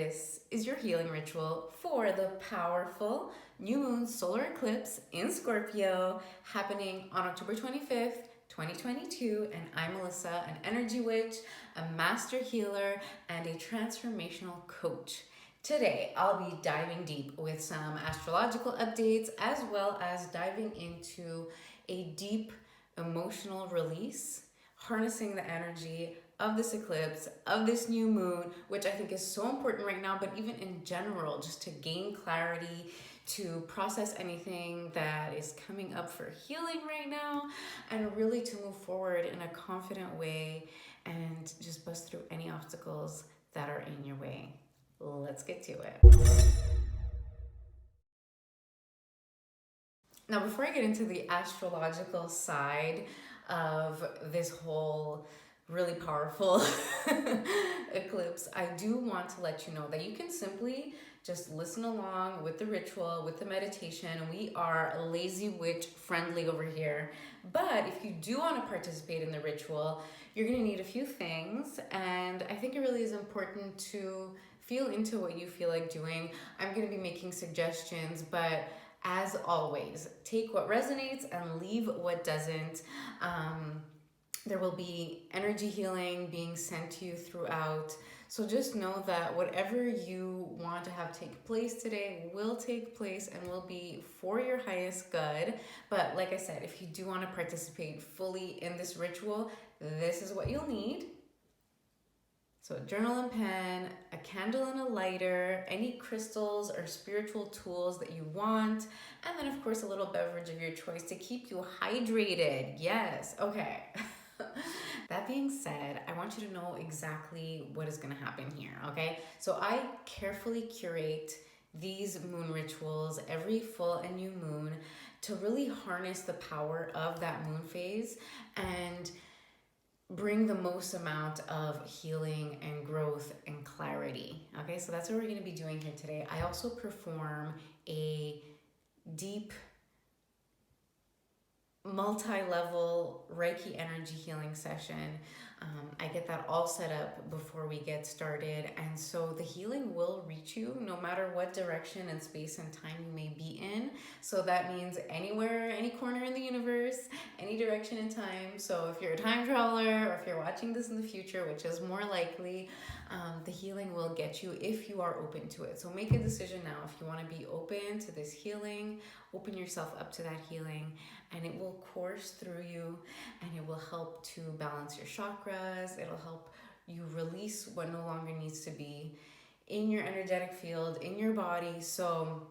this is your healing ritual for the powerful new moon solar eclipse in Scorpio happening on October 25th, 2022. And I'm Melissa, an energy witch, a master healer, and a transformational coach. Today, I'll be diving deep with some astrological updates as well as diving into a deep emotional release, harnessing the energy of this eclipse, of this new moon, which I think is so important right now, but even in general, just to gain clarity, to process anything that is coming up for healing right now, and really to move forward in a confident way and just bust through any obstacles that are in your way. Let's get to it. Now, before I get into the astrological side of this whole really powerful eclipse, I do want to let you know that you can simply just listen along with the ritual, with the meditation. We are lazy witch friendly over here. But if you do want to participate in the ritual, you're going to need a few things. And I think it really is important to feel into what you feel like doing. I'm going to be making suggestions, but as always, take what resonates and leave what doesn't. There will be energy healing being sent to you throughout. So just know that whatever you want to have take place today will take place and will be for your highest good. But like I said, if you do want to participate fully in this ritual, this is what you'll need. So a journal and pen, a candle and a lighter, any crystals or spiritual tools that you want, and then of course a little beverage of your choice to keep you hydrated. Yes, okay. That being said, I want you to know exactly what is going to happen here, okay? So I carefully curate these moon rituals every full and new moon to really harness the power of that moon phase and bring the most amount of healing and growth and clarity. Okay, so that's what we're going to be doing here today. I also perform a deep multi-level Reiki energy healing session. I get that all set up before we get started, and so the healing will reach you no matter what direction and space and time you may be in. So that means anywhere, any corner in the universe, any direction in time. So if you're a time traveler or if you're watching this in the future, which is more likely, the healing will get you if you are open to it. So make a decision now if you want to be open to this healing, open yourself up to that healing, and it will course through you and it will help to balance your chakras. It'll help you release what no longer needs to be in your energetic field, in your body. So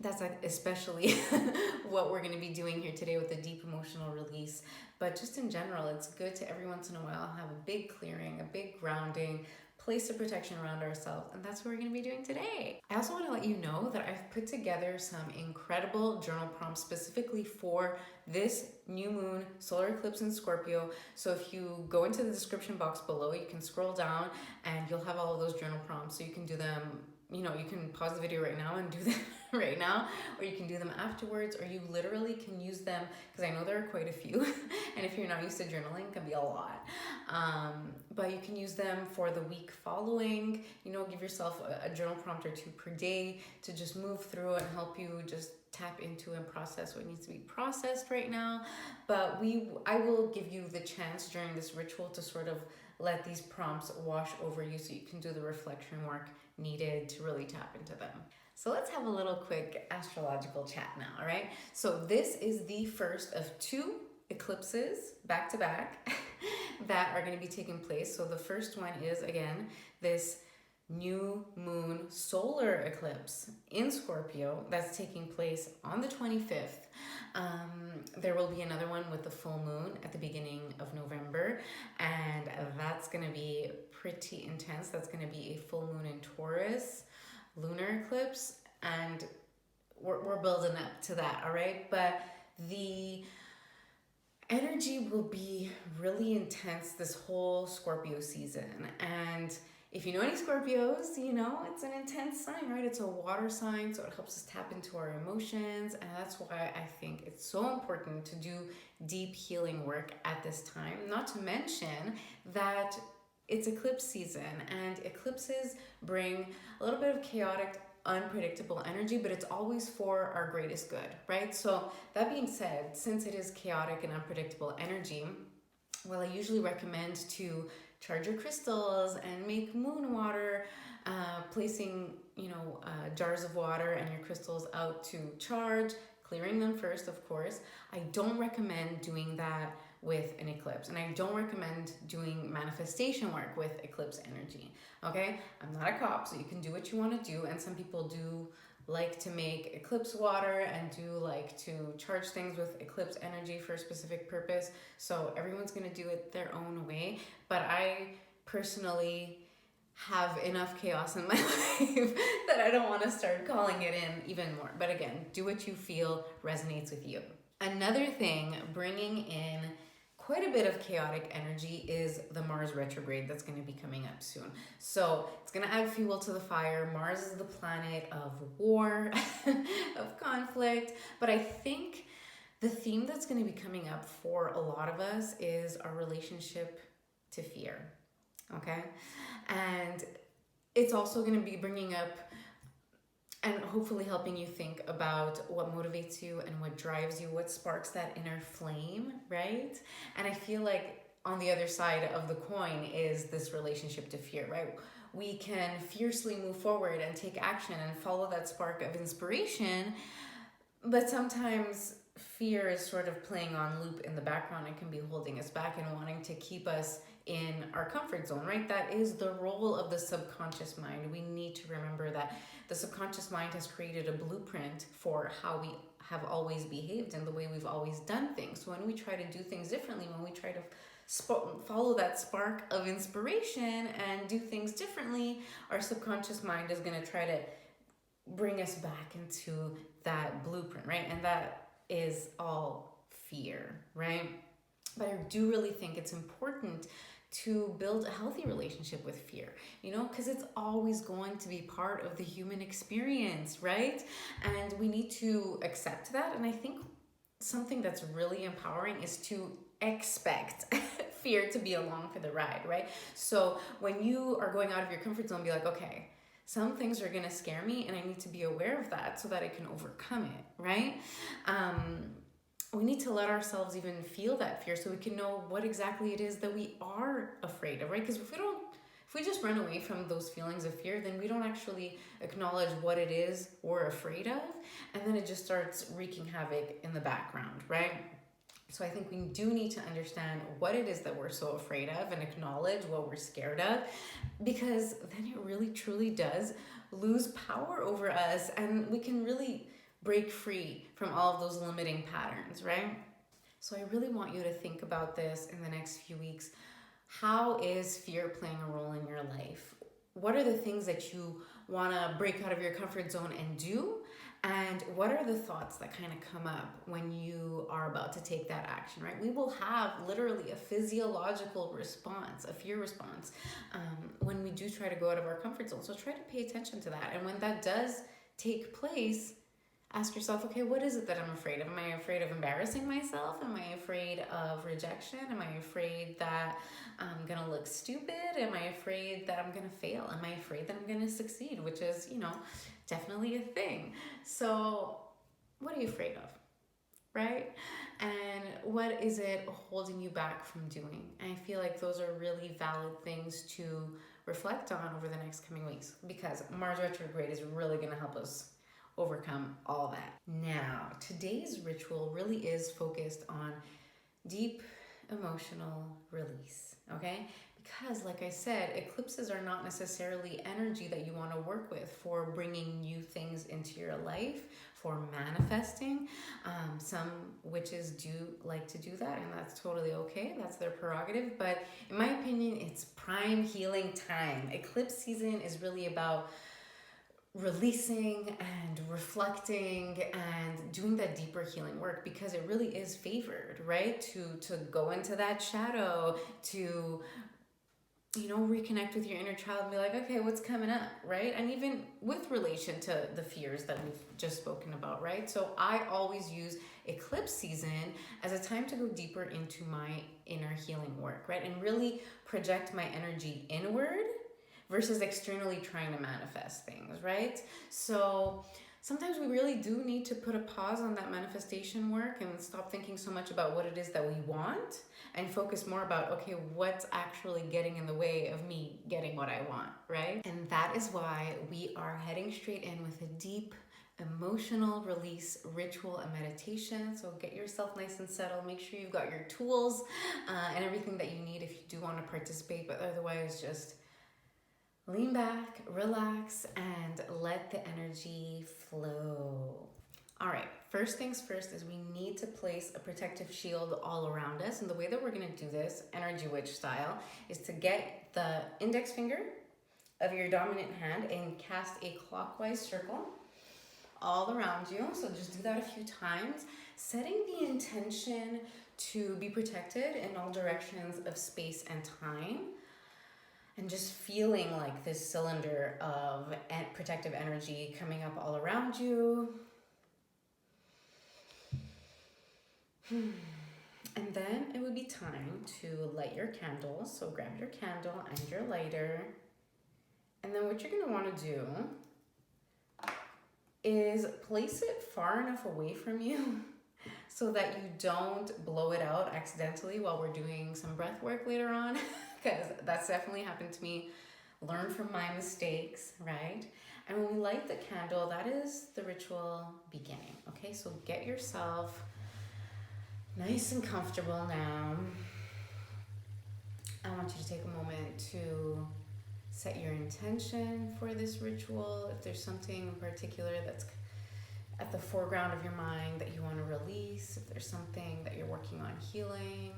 that's especially what we're going to be doing here today with the deep emotional release. But just in general, it's good to every once in a while have a big clearing, a big grounding, place of protection around ourselves, and that's what we're going to be doing today. I also want to let you know that I've put together some incredible journal prompts specifically for this new moon solar eclipse in Scorpio. So if you go into the description box below, you can scroll down and you'll have all of those journal prompts, so you can do them. You know, you can pause the video right now and do them right now, or you can do them afterwards, or you literally can use them, because I know there are quite a few, and if you're not used to journaling, it can be a lot. But you can use them for the week following. You know, give yourself a journal prompt or two per day to just move through and help you just tap into and process what needs to be processed right now. But I will give you the chance during this ritual to sort of let these prompts wash over you so you can do the reflection work needed to really tap into them. So let's have a little quick astrological chat now, all right? So this is the first of two eclipses back to back that are going to be taking place. So the first one is, again, this new moon solar eclipse in Scorpio that's taking place on the 25th. There will be another one with the full moon at the beginning of November, and that's going to be pretty intense. That's going to be a full moon in Taurus lunar eclipse, and we're building up to that, all right? But the energy will be really intense this whole Scorpio season, and if you know any Scorpios, you know it's an intense sign, right? It's a water sign, so it helps us tap into our emotions, and that's why I think it's so important to do deep healing work at this time. Not to mention that it's eclipse season, and eclipses bring a little bit of chaotic, unpredictable energy, but it's always for our greatest good, right? So that being said, since it is chaotic and unpredictable energy, well, I usually recommend to charge your crystals and make moon water, placing, jars of water and your crystals out to charge, clearing them first, of course. I don't recommend doing that with an eclipse, and I don't recommend doing manifestation work with eclipse energy. Okay, I'm not a cop, so you can do what you want to do, and some people do like to make eclipse water and do like to charge things with eclipse energy for a specific purpose. So everyone's going to do it their own way, but I personally have enough chaos in my life that I don't want to start calling it in even more. But again, do what you feel resonates with you. Another thing bringing in quite a bit of chaotic energy is the Mars retrograde that's going to be coming up soon. So it's going to add fuel to the fire. Mars is the planet of war, of conflict. But I think the theme that's going to be coming up for a lot of us is our relationship to fear. Okay? And it's also going to be bringing up and hopefully helping you think about what motivates you and what drives you, what sparks that inner flame, right? And I feel like on the other side of the coin is this relationship to fear, right? We can fiercely move forward and take action and follow that spark of inspiration, but sometimes fear is sort of playing on loop in the background and can be holding us back and wanting to keep us in our comfort zone, right? That is the role of the subconscious mind. We need to remember that the subconscious mind has created a blueprint for how we have always behaved and the way we've always done things. So when we try to do things differently, when we try to follow that spark of inspiration and do things differently, our subconscious mind is going to try to bring us back into that blueprint, right? And that is all fear, right? But I do really think it's important to build a healthy relationship with fear, because it's always going to be part of the human experience, right? And we need to accept that. And I think something that's really empowering is to expect fear to be along for the ride, right? So when you are going out of your comfort zone, be like, okay, some things are going to scare me and I need to be aware of that so that I can overcome it, right? We need to let ourselves even feel that fear so we can know what exactly it is that we are afraid of, right? Because if we just run away from those feelings of fear, then we don't actually acknowledge what it is we're afraid of, and then it just starts wreaking havoc in the background, right? So I think we do need to understand what it is that we're so afraid of and acknowledge what we're scared of, because then it really truly does lose power over us and we can really break free from all of those limiting patterns, right? So I really want you to think about this in the next few weeks. How is fear playing a role in your life? What are the things that you want to break out of your comfort zone and do? And what are the thoughts that kind of come up when you are about to take that action, right? We will have literally a physiological response, a fear response, when we do try to go out of our comfort zone. So try to pay attention to that. And when that does take place, ask yourself, okay, what is it that I'm afraid of? Am I afraid of embarrassing myself? Am I afraid of rejection? Am I afraid that I'm going to look stupid? Am I afraid that I'm going to fail? Am I afraid that I'm going to succeed? Which is, definitely a thing. So what are you afraid of, right? And what is it holding you back from doing? And I feel like those are really valid things to reflect on over the next coming weeks, because Mars retrograde is really going to help us overcome all that. Now, today's ritual really is focused on deep emotional release, okay? Because like I said, eclipses are not necessarily energy that you want to work with for bringing new things into your life, for manifesting. Some witches do like to do that, and that's totally okay. That's their prerogative. But in my opinion, it's prime healing time. Eclipse season is really about releasing and reflecting and doing that deeper healing work, because it really is favored, right? To go into that shadow, to reconnect with your inner child and be like, okay, what's coming up, right? And even with relation to the fears that we've just spoken about, right? So I always use eclipse season as a time to go deeper into my inner healing work, right? And really project my energy inward versus externally trying to manifest things, right? So sometimes we really do need to put a pause on that manifestation work and stop thinking so much about what it is that we want and focus more about, okay, what's actually getting in the way of me getting what I want, right? And that is why we are heading straight in with a deep emotional release ritual and meditation. So get yourself nice and settled. Make sure you've got your tools and everything that you need if you do want to participate, but otherwise just lean back, relax, and let the energy flow. All right, first things first is we need to place a protective shield all around us. And the way that we're gonna do this, energy witch style, is to get the index finger of your dominant hand and cast a clockwise circle all around you. So just do that a few times, setting the intention to be protected in all directions of space and time. And just feeling like this cylinder of protective energy coming up all around you. And then it would be time to light your candle. So grab your candle and your lighter. And then what you're gonna wanna do is place it far enough away from you so that you don't blow it out accidentally while we're doing some breath work later on. Because that's definitely happened to me. Learn from my mistakes, right? And when we light the candle, that is the ritual beginning, okay? So get yourself nice and comfortable now. I want you to take a moment to set your intention for this ritual. If there's something in particular that's at the foreground of your mind that you want to release, if there's something that you're working on healing,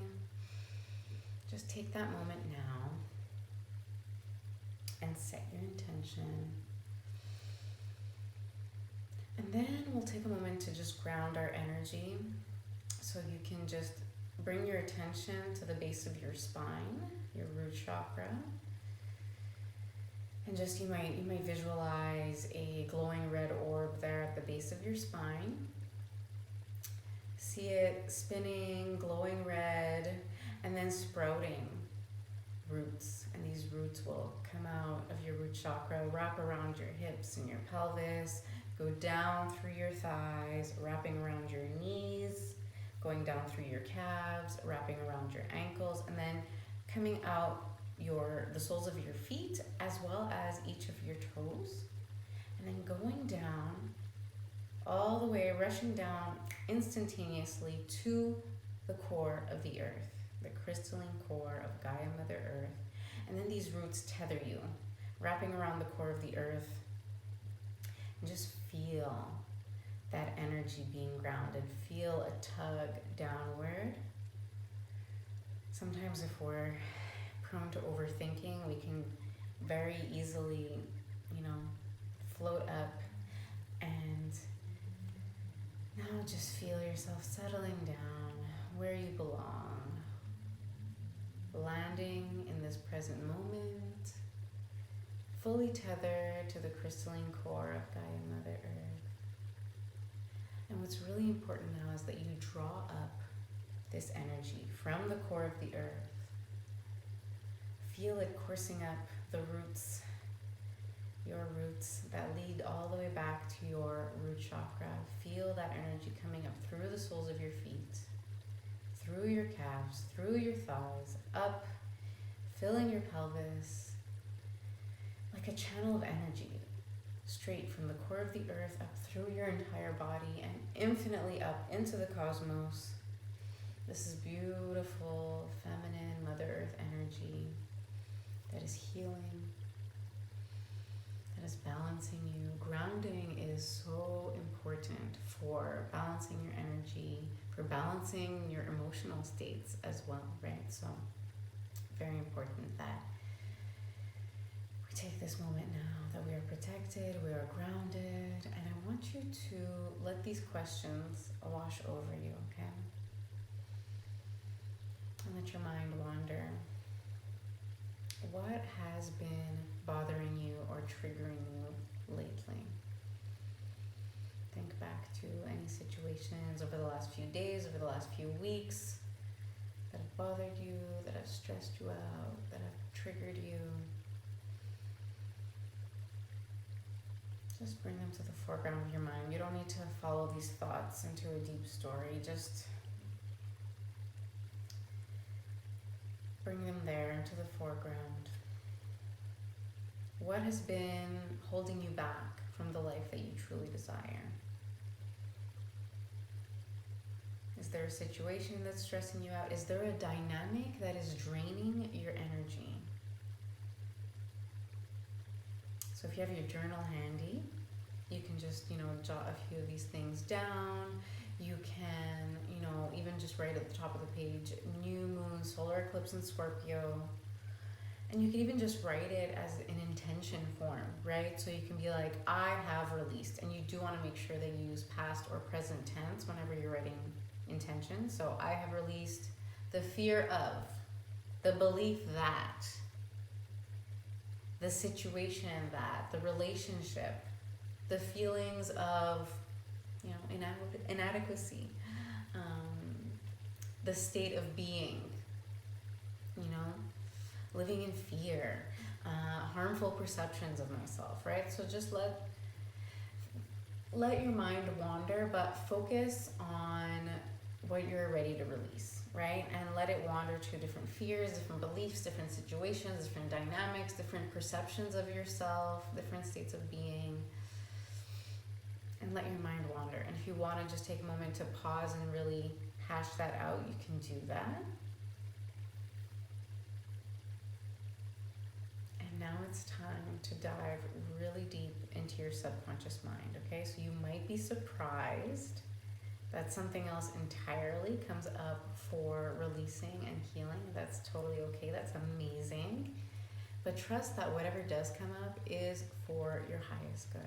just take that moment now and set your intention. And then we'll take a moment to just ground our energy. So you can just bring your attention to the base of your spine, your root chakra. And just you might visualize a glowing red orb there at the base of your spine. See it spinning, glowing red, and then sprouting roots. And these roots will come out of your root chakra, wrap around your hips and your pelvis, go down through your thighs, wrapping around your knees, going down through your calves, wrapping around your ankles, and then coming out the soles of your feet as well as each of your toes. And then going down all the way, rushing down instantaneously to the core of the earth, the crystalline core of Gaia Mother Earth. And then these roots tether you, wrapping around the core of the earth. And just feel that energy being grounded. Feel a tug downward. Sometimes if we're prone to overthinking, we can very easily, float up. And now just feel yourself settling down where you belong, landing in this present moment, fully tethered to the crystalline core of Gaia Mother Earth. And what's really important now is that you draw up this energy from the core of the earth. Feel it coursing up the roots, your roots that lead all the way back to your root chakra. Feel that energy coming up through the soles of your feet, through your calves, through your thighs, up, filling your pelvis, like a channel of energy, straight from the core of the earth up through your entire body and infinitely up into the cosmos. This is beautiful, feminine, Mother Earth energy that is healing, that is balancing you. Grounding is so important for balancing your energy, for balancing your emotional states as well, right? So very important that we take this moment now that we are protected, we are grounded, and I want you to let these questions wash over you, okay? And let your mind wander. what has been bothering you or triggering you lately? Think back to any situations over the last few days, over the last few weeks that have bothered you, that have stressed you out, that have triggered you. Just bring them to the foreground of your mind. You don't need to follow these thoughts into a deep story. Just bring them there into the foreground. What has been holding you back from the life that you truly desire? Is there a situation that's stressing you out? Is there a dynamic that is draining your energy? So if you have your journal handy, you can just, jot a few of these things down. You can, even just write at the top of the page, new moon, solar eclipse in Scorpio. And you can even just write it as an intention form, right? So you can be like, I have released. And you do want to make sure that you use past or present tense whenever you're writing intention. So I have released the fear of, the belief that, the situation that, the relationship, the feelings of, inadequacy, the state of being, living in fear, harmful perceptions of myself, right? So just let your mind wander, but focus on what you're ready to release, right? And let it wander to different fears, different beliefs, different situations, different dynamics, different perceptions of yourself, different states of being. And let your mind wander. And if you want to just take a moment to pause and really hash that out, you can do that. And now it's time to dive really deep into your subconscious mind, okay? So you might be surprised that something else entirely comes up for releasing and healing. That's totally okay. That's amazing. But trust that whatever does come up is for your highest good.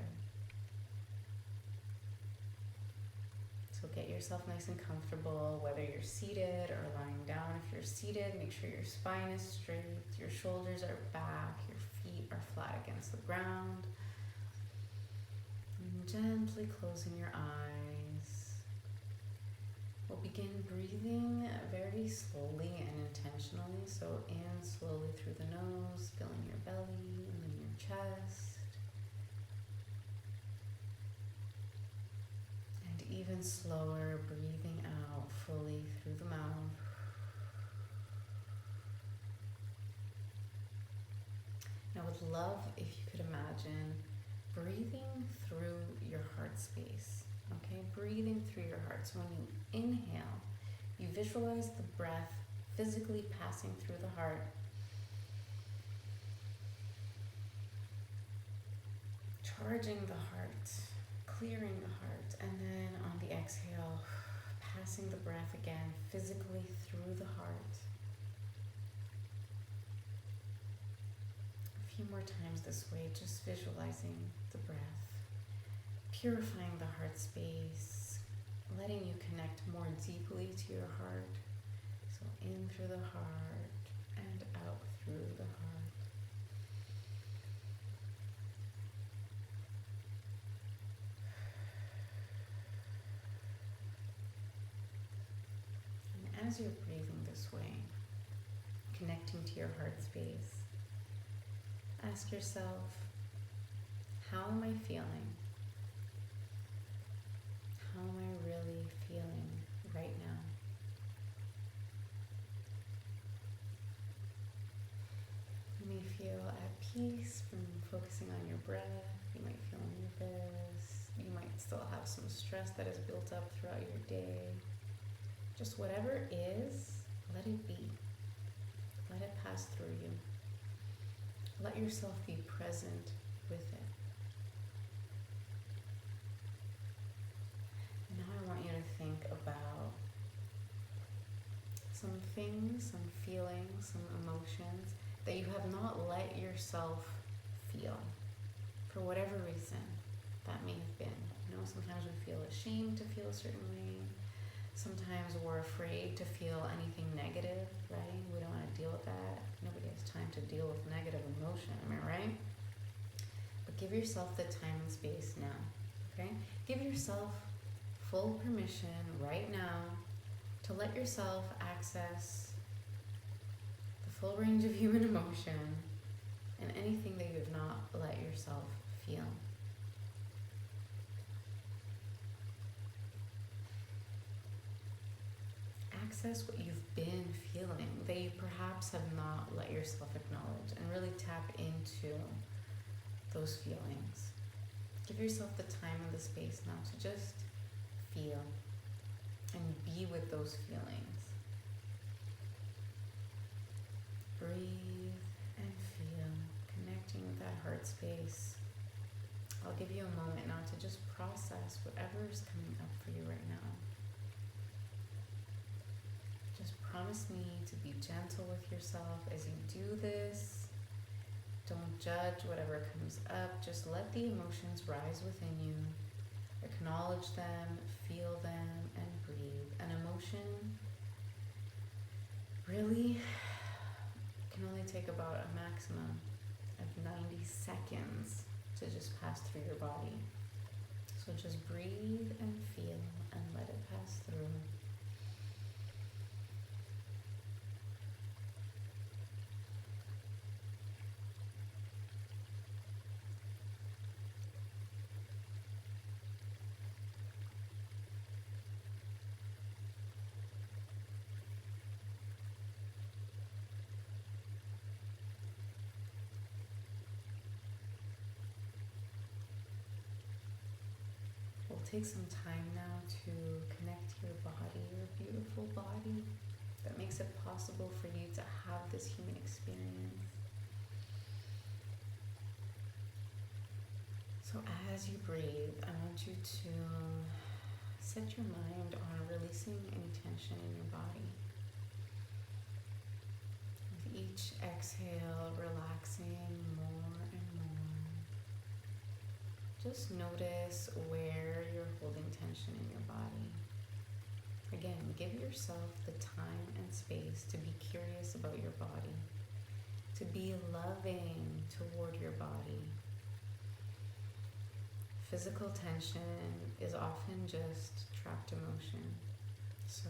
So get yourself nice and comfortable, whether you're seated or lying down. If you're seated, make sure your spine is straight, your shoulders are back, your feet are flat against the ground. And gently closing your eyes. We'll begin breathing very slowly and intentionally. So in slowly through the nose, filling your belly and then your chest. Even slower, breathing out fully through the mouth. Now, I would love if you could imagine breathing through your heart space, okay? Breathing through your heart. So when you inhale, you visualize the breath physically passing through the heart. Charging the heart, clearing the heart, and then on the exhale, passing the breath again physically through the heart. A few more times this way, just visualizing the breath, purifying the heart space, letting you connect more deeply to your heart. So in through the heart and out through the heart. As you're breathing this way, connecting to your heart space, ask yourself, how am I feeling? How am I really feeling right now? You may feel at peace from focusing on your breath. You might feel nervous. You might still have some stress that has built up throughout your day. Just whatever is, let it be. Let it pass through you. Let yourself be present with it. Now I want you to think about some things, some feelings, some emotions that you have not let yourself feel for whatever reason that may have been. Sometimes we feel ashamed to feel a certain way. Sometimes we're afraid to feel anything negative, right? We don't want to deal with that. Nobody has time to deal with negative emotion, am I right? But give yourself the time and space now, okay? Give yourself full permission right now to let yourself access the full range of human emotion and anything that you have not let yourself feel. Access what you've been feeling that you perhaps have not let yourself acknowledge, and really tap into those feelings. Give yourself the time and the space now to just feel and be with those feelings. Breathe and feel, connecting with that heart space. I'll give you a moment now to just process whatever is coming up for you right now. Just promise me to be gentle with yourself as you do this. Don't judge whatever comes up. Just let the emotions rise within you. Acknowledge them, feel them, and breathe. An emotion really can only take about a maximum of 90 seconds to just pass through your body. So just breathe and feel and let it pass through. We'll take some time now to connect to your body, your beautiful body that makes it possible for you to have this human experience. So as you breathe, I want you to set your mind on releasing any tension in your body. With each exhale, relaxing more and more. Just notice where you're holding tension in your body. Again, give yourself the time and space to be curious about your body, to be loving toward your body. Physical tension is often just trapped emotion. So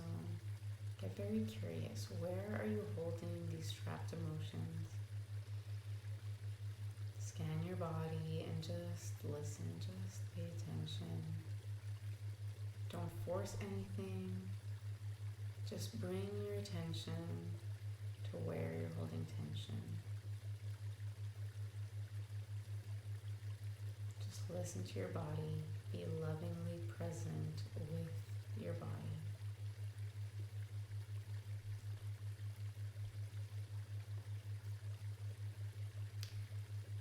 get very curious. Where are you holding these trapped emotions? Scan your body and just listen, just pay attention. Don't force anything. Just bring your attention to where you're holding tension. Just listen to your body. Be lovingly present with your body.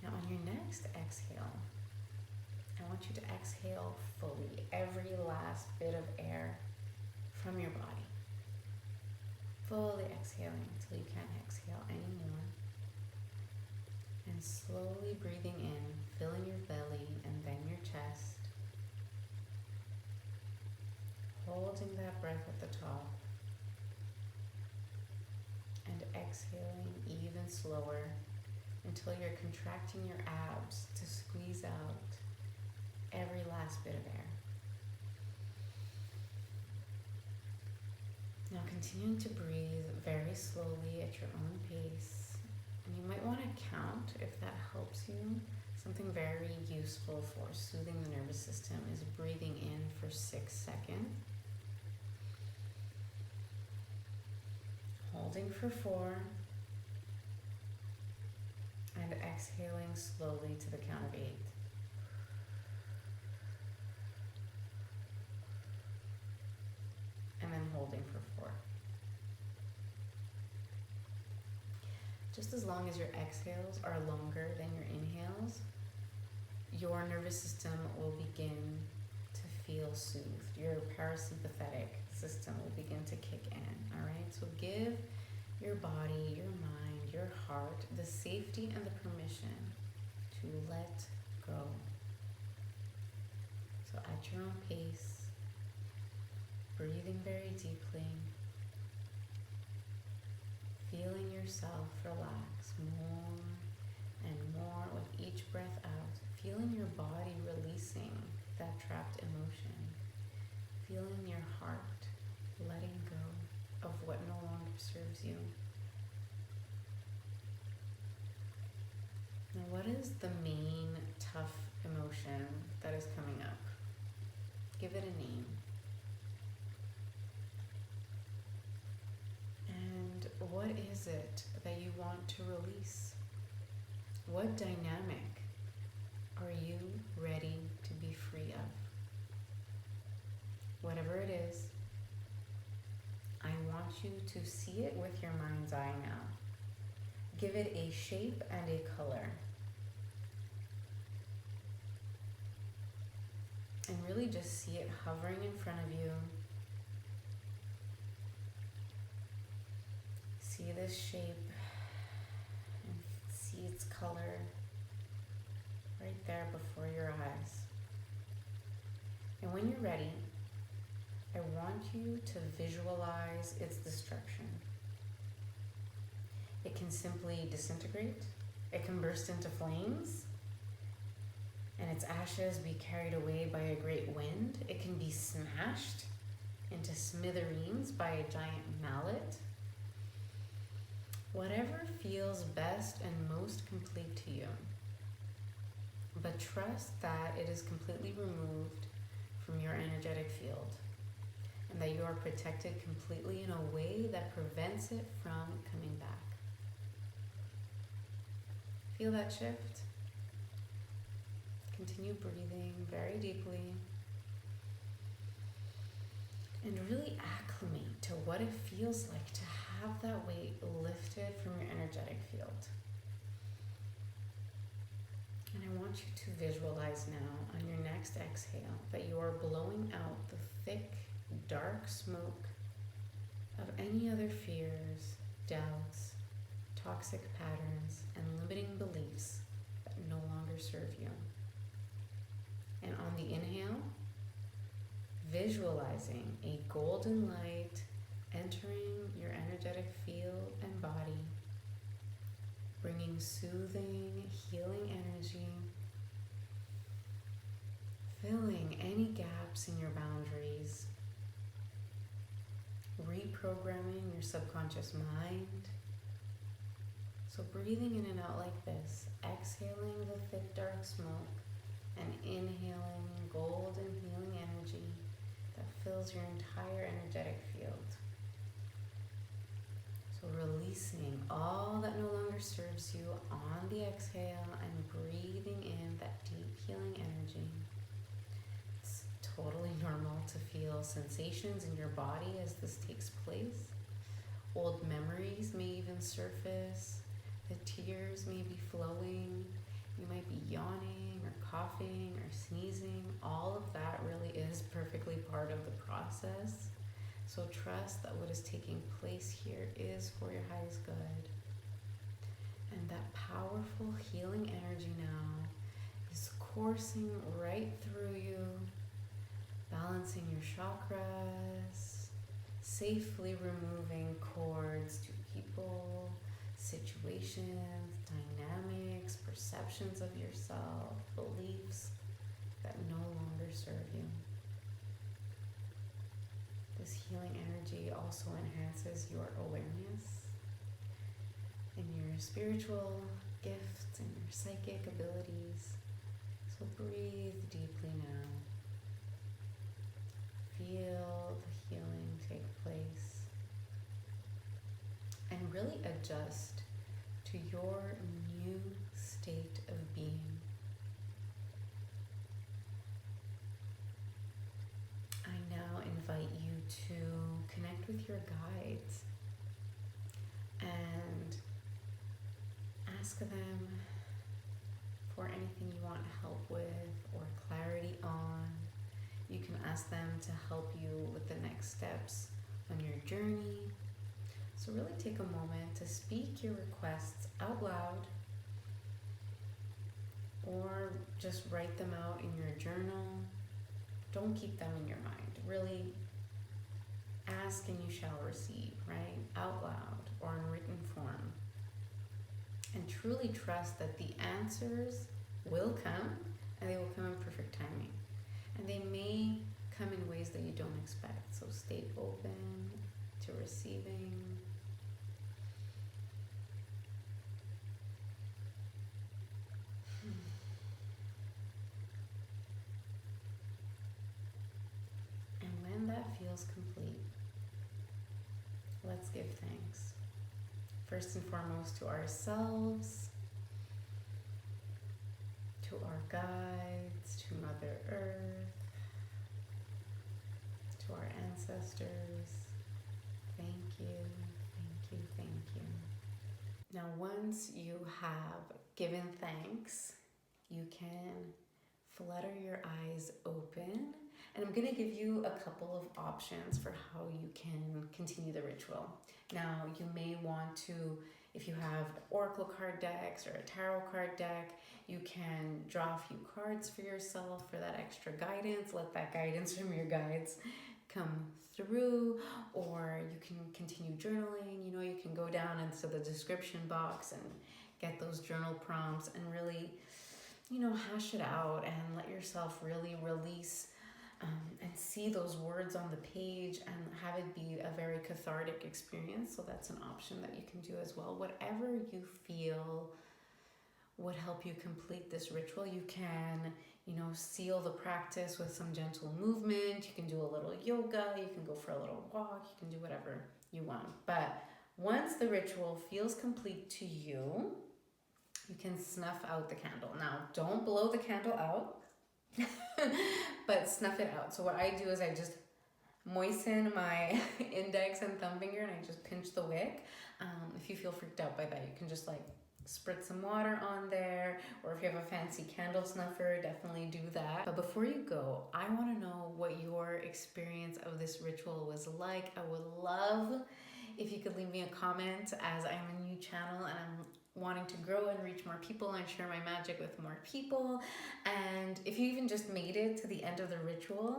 Now on your next exhale, I want you to exhale fully, every last bit of air from your body. Fully exhaling until you can't exhale anymore. And slowly breathing in, filling your belly and then your chest. Holding that breath at the top. And exhaling even slower until you're contracting your abs to squeeze out every last bit of air. Now continuing to breathe very slowly at your own pace. And you might want to count if that helps you. Something very useful for soothing the nervous system is breathing in for 6 seconds. Holding for 4. And exhaling slowly to the count of 8. And then holding for 4. Just as long as your exhales are longer than your inhales, your nervous system will begin to feel soothed. Your parasympathetic system will begin to kick in, all right? So give your body, your mind, your heart the safety and the permission to let go. So at your own pace, breathing very deeply, feeling yourself relax more and more with each breath out, feeling your body releasing that trapped emotion, feeling your heart letting go of what no longer serves you. Now, what is the main tough emotion that is coming up? Give it a name. And what is it that you want to release? What dynamic are you ready to be free of? Whatever it is, I want you to see it with your mind's eye now. Give it a shape and a color. And really just see it hovering in front of you. See this shape and see its color right there before your eyes. And when you're ready, I want you to visualize its destruction. It can simply disintegrate. It can burst into flames, and its ashes be carried away by a great wind. It can be smashed into smithereens by a giant mallet. Whatever feels best and most complete to you. But trust that it is completely removed from your energetic field, and that you are protected completely in a way that prevents it from coming back. Feel that shift. Continue breathing very deeply. And really acclimate to what it feels like to have that weight lifted from your energetic field. And I want you to visualize now on your next exhale that you are blowing out the thick, dark smoke of any other fears, doubts, toxic patterns, and limiting beliefs that no longer serve you. And on the inhale, visualizing a golden light entering your energetic field and body, bringing soothing, healing energy, filling any gaps in your boundaries, reprogramming your subconscious mind. So breathing in and out like this, exhaling the thick dark smoke, and inhaling golden healing energy that fills your entire energetic field. So releasing all that no longer serves you on the exhale and breathing in that deep healing energy. It's totally normal to feel sensations in your body as this takes place. Old memories may even surface. The tears may be flowing. You might be yawning or coughing or sneezing. All of that really is perfectly part of the process. So trust that what is taking place here is for your highest good. And that powerful healing energy now is coursing right through you, balancing your chakras, safely removing cords to people, situations, dynamics, perceptions of yourself, beliefs that no longer serve you. This healing energy also enhances your awareness and your spiritual gifts and your psychic abilities. So breathe deeply now. Feel the healing take place. And really adjust to your new state of being. I now invite you to connect with your guides and ask them for anything you want help with or clarity on. You can ask them to help you with the next steps on your journey. So really take a moment to speak your requests out loud, or just write them out in your journal. Don't keep them in your mind. Really ask and you shall receive, right? Out loud. or in written form. And truly trust that the answers will come, and they will come in perfect timing. And they may come in ways that you don't expect. So stay open to receiving. And when that feels complete, let's give thanks. First and foremost to ourselves, to our guides, to Mother Earth, to our ancestors. Thank you, thank you, thank you. Now, once you have given thanks, you can flutter your eyes open, and I'm going to give you a couple of options for how you can continue the ritual. Now, you may want to, if you have oracle card decks or a tarot card deck, you can draw a few cards for yourself for that extra guidance. Let that guidance from your guides come through, or you can continue journaling. You know, you can go down into the description box and get those journal prompts and really, you know, hash it out and let yourself really release and see those words on the page and have it be a very cathartic experience. So that's an option that you can do as well. Whatever you feel would help you complete this ritual. You can, you know, seal the practice with some gentle movement. You can do a little yoga. You can go for a little walk. You can do whatever you want. But once the ritual feels complete to you, you can snuff out the candle. Now, don't blow the candle out, but snuff it out. So what I do is I just moisten my index and thumb finger and I just pinch the wick. If you feel freaked out by that, you can just like spritz some water on there, or if you have a fancy candle snuffer, definitely do that. But before you go, I want to know what your experience of this ritual was like. I would love if you could leave me a comment, as I'm a new channel and I'm wanting to grow and reach more people and share my magic with more people. And if you even just made it to the end of the ritual,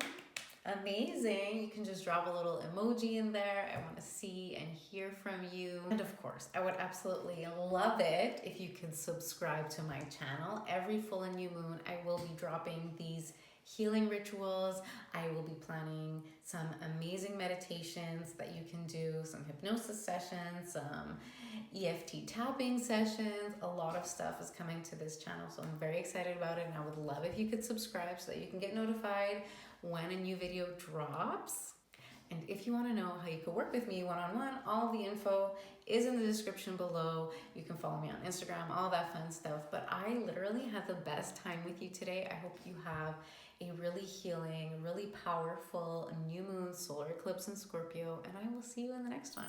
amazing. You can just drop a little emoji in there. I want to see and hear from you. And of course, I would absolutely love it if you could subscribe to my channel. Every full and new moon, I will be dropping these healing rituals. I will be planning some amazing meditations that you can do, some hypnosis sessions, some EFT tapping sessions. A lot of stuff is coming to this channel, so I'm very excited about it, and I would love if you could subscribe so that you can get notified when a new video drops. And if you want to know how you can work with me one-on-one, all the info is in the description below. You can follow me on Instagram, all that fun stuff. But I literally had the best time with you today. I hope you have a really healing, really powerful new moon solar eclipse in Scorpio, and I will see you in the next one.